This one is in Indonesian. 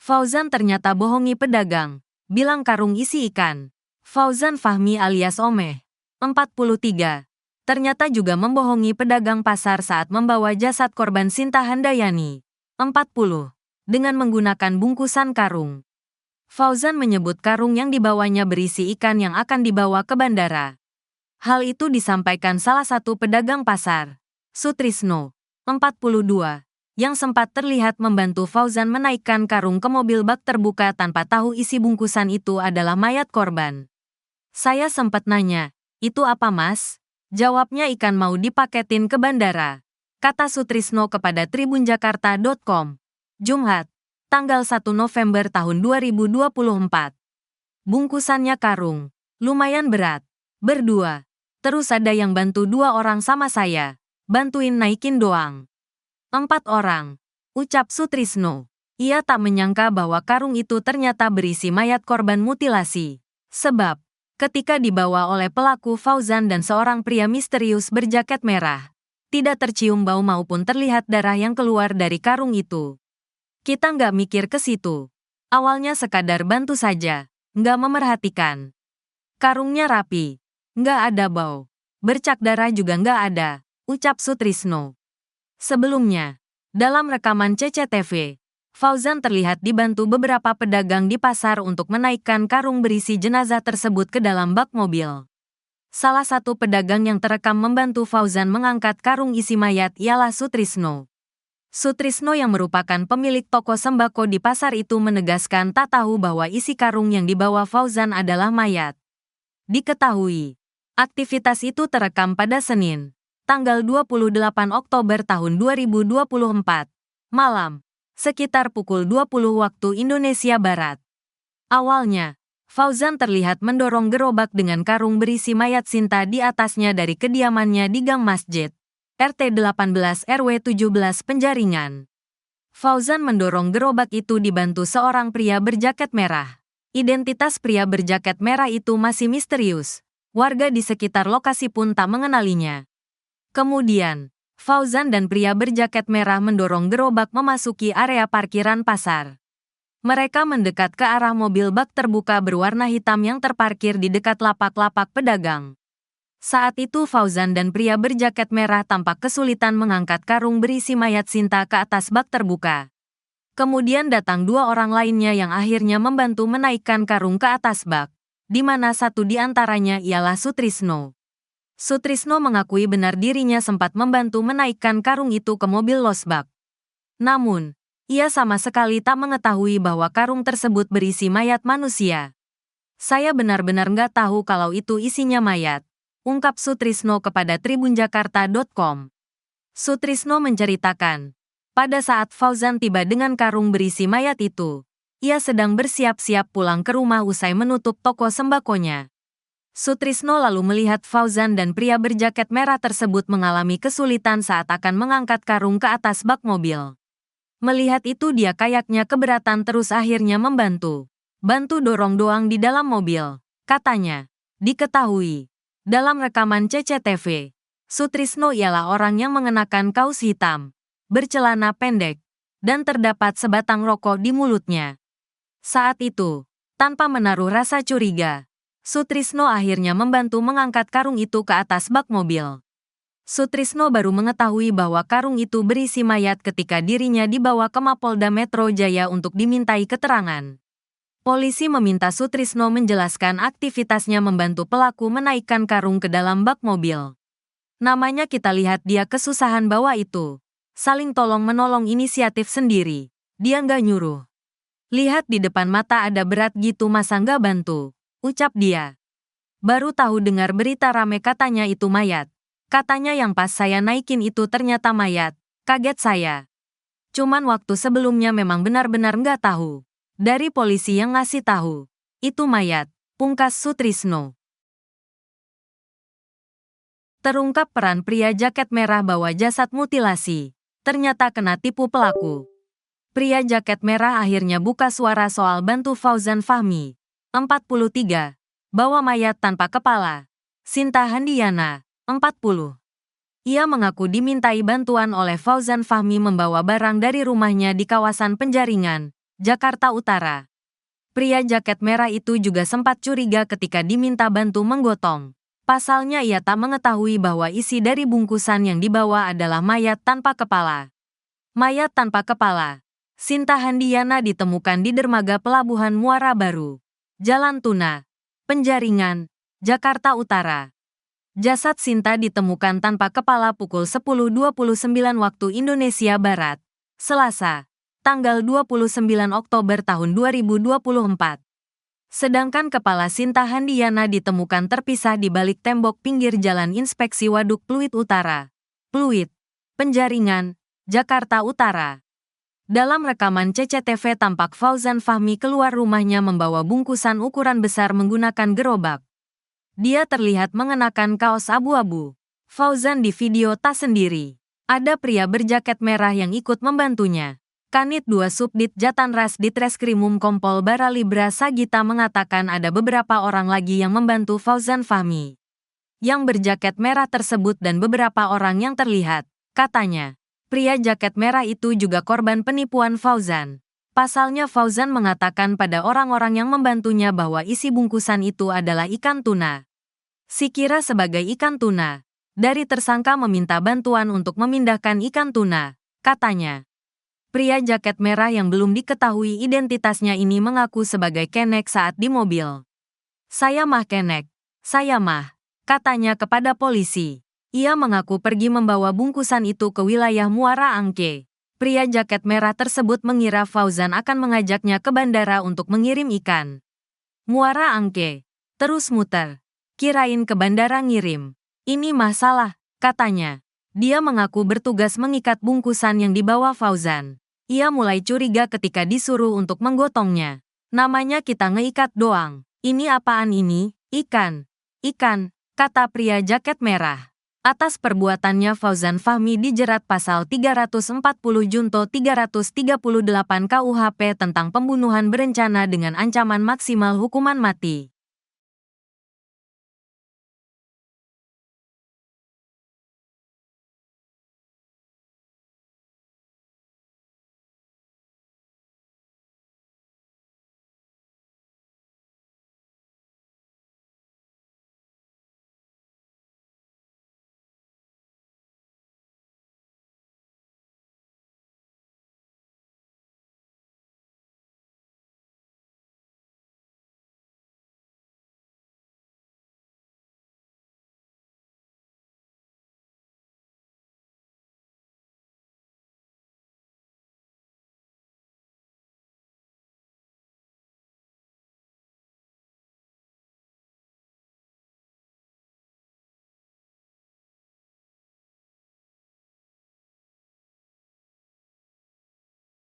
Fauzan ternyata bohongi pedagang, bilang karung isi ikan. Fauzan Fahmi alias Omeh, 43, ternyata juga membohongi pedagang pasar saat membawa jasad korban Sinta Handayani, 40, dengan menggunakan bungkusan karung. Fauzan menyebut karung yang dibawanya berisi ikan yang akan dibawa ke bandara. Hal itu disampaikan salah satu pedagang pasar, Sutrisno, 42, yang sempat terlihat membantu Fauzan menaikkan karung ke mobil bak terbuka tanpa tahu isi bungkusan itu adalah mayat korban. Saya sempat nanya, itu apa mas? Jawabnya ikan mau dipaketin ke bandara, kata Sutrisno kepada tribunjakarta.com. Jumat, tanggal 1 November tahun 2024. Bungkusannya karung, lumayan berat. Berdua, terus ada yang bantu 2 orang sama saya, bantuin naikin doang. 4 orang, ucap Sutrisno. Ia tak menyangka bahwa karung itu ternyata berisi mayat korban mutilasi. Sebab, ketika dibawa oleh pelaku Fauzan dan seorang pria misterius berjaket merah, tidak tercium bau maupun terlihat darah yang keluar dari karung itu. Kita nggak mikir ke situ. Awalnya sekadar bantu saja, nggak memerhatikan. Karungnya rapi, nggak ada bau. Bercak darah juga nggak ada, ucap Sutrisno. Sebelumnya, dalam rekaman CCTV, Fauzan terlihat dibantu beberapa pedagang di pasar untuk menaikkan karung berisi jenazah tersebut ke dalam bak mobil. Salah satu pedagang yang terekam membantu Fauzan mengangkat karung isi mayat ialah Sutrisno. Sutrisno yang merupakan pemilik toko sembako di pasar itu menegaskan tak tahu bahwa isi karung yang dibawa Fauzan adalah mayat. Diketahui, aktivitas itu terekam pada Senin, tanggal 28 Oktober tahun 2024, malam, sekitar pukul 20 waktu Indonesia Barat. Awalnya, Fauzan terlihat mendorong gerobak dengan karung berisi mayat Sinta di atasnya dari kediamannya di Gang Masjid, RT 18 RW 17 Penjaringan. Fauzan mendorong gerobak itu dibantu seorang pria berjaket merah. Identitas pria berjaket merah itu masih misterius. Warga di sekitar lokasi pun tak mengenalinya. Kemudian, Fauzan dan pria berjaket merah mendorong gerobak memasuki area parkiran pasar. Mereka mendekat ke arah mobil bak terbuka berwarna hitam yang terparkir di dekat lapak-lapak pedagang. Saat itu Fauzan dan pria berjaket merah tampak kesulitan mengangkat karung berisi mayat Sinta ke atas bak terbuka. Kemudian datang 2 orang lainnya yang akhirnya membantu menaikkan karung ke atas bak, di mana satu di antaranya ialah Sutrisno. Sutrisno mengakui benar dirinya sempat membantu menaikkan karung itu ke mobil losbak. Namun, ia sama sekali tak mengetahui bahwa karung tersebut berisi mayat manusia. Saya benar-benar nggak tahu kalau itu isinya mayat, ungkap Sutrisno kepada tribunjakarta.com. Sutrisno menceritakan, pada saat Fauzan tiba dengan karung berisi mayat itu, ia sedang bersiap-siap pulang ke rumah usai menutup toko sembakonya. Sutrisno lalu melihat Fauzan dan pria berjaket merah tersebut mengalami kesulitan saat akan mengangkat karung ke atas bak mobil. Melihat itu dia kayaknya keberatan terus akhirnya membantu. Bantu dorong doang di dalam mobil, katanya. Diketahui, dalam rekaman CCTV, Sutrisno ialah orang yang mengenakan kaos hitam, bercelana pendek, dan terdapat sebatang rokok di mulutnya. Saat itu, tanpa menaruh rasa curiga, Sutrisno akhirnya membantu mengangkat karung itu ke atas bak mobil. Sutrisno baru mengetahui bahwa karung itu berisi mayat ketika dirinya dibawa ke Mapolda Metro Jaya untuk dimintai keterangan. Polisi meminta Sutrisno menjelaskan aktivitasnya membantu pelaku menaikkan karung ke dalam bak mobil. Namanya kita lihat dia kesusahan bawa itu. Saling tolong-menolong inisiatif sendiri. Dia nggak nyuruh. Lihat di depan mata ada berat gitu masa nggak bantu, ucap dia. Baru tahu dengar berita rame katanya itu mayat. Katanya yang pas saya naikin itu ternyata mayat. Kaget saya. Cuman waktu sebelumnya memang benar-benar nggak tahu. Dari polisi yang ngasih tahu. Itu mayat, pungkas Sutrisno. Terungkap peran pria jaket merah bawa jasad mutilasi. Ternyata kena tipu pelaku. Pria jaket merah akhirnya buka suara soal bantu Fauzan Fahmi, 43, bawa mayat tanpa kepala. Sinta Handayani, 40. Ia mengaku dimintai bantuan oleh Fauzan Fahmi membawa barang dari rumahnya di kawasan Penjaringan, Jakarta Utara. Pria jaket merah itu juga sempat curiga ketika diminta bantu menggotong. Pasalnya ia tak mengetahui bahwa isi dari bungkusan yang dibawa adalah mayat tanpa kepala. Mayat tanpa kepala. Sinta Handiana ditemukan di dermaga Pelabuhan Muara Baru, Jalan Tuna, Penjaringan, Jakarta Utara. Jasad Sinta ditemukan tanpa kepala pukul 10.29 waktu Indonesia Barat, Selasa, tanggal 29 Oktober tahun 2024. Sedangkan kepala Sinta Handiana ditemukan terpisah di balik tembok pinggir Jalan Inspeksi Waduk Pluit Utara, Pluit, Penjaringan, Jakarta Utara. Dalam rekaman CCTV tampak Fauzan Fahmi keluar rumahnya membawa bungkusan ukuran besar menggunakan gerobak. Dia terlihat mengenakan kaos abu-abu. Fauzan di video tak sendiri. Ada pria berjaket merah yang ikut membantunya. Kanit 2 Subdit Jatanras Ditreskrimum Kompol Baralibra Sagita mengatakan ada beberapa orang lagi yang membantu Fauzan Fahmi. Yang berjaket merah tersebut dan beberapa orang yang terlihat, katanya. Pria jaket merah itu juga korban penipuan Fauzan. Pasalnya Fauzan mengatakan pada orang-orang yang membantunya bahwa isi bungkusan itu adalah ikan tuna. Sikira sebagai ikan tuna. Dari tersangka meminta bantuan untuk memindahkan ikan tuna, katanya. Pria jaket merah yang belum diketahui identitasnya ini mengaku sebagai Kenek saat di mobil. Saya mah Kenek, saya mah, katanya kepada polisi. Ia mengaku pergi membawa bungkusan itu ke wilayah Muara Angke. Pria jaket merah tersebut mengira Fauzan akan mengajaknya ke bandara untuk mengirim ikan. Muara Angke, terus muter. Kirain ke bandara ngirim. Ini masalah, katanya. Dia mengaku bertugas mengikat bungkusan yang dibawa Fauzan. Ia mulai curiga ketika disuruh untuk menggotongnya. Namanya kita ngeikat doang. Ini apaan ini? Ikan. Ikan, kata pria jaket merah. Atas perbuatannya Fauzan Fahmi dijerat pasal 340 junto 338 KUHP tentang pembunuhan berencana dengan ancaman maksimal hukuman mati.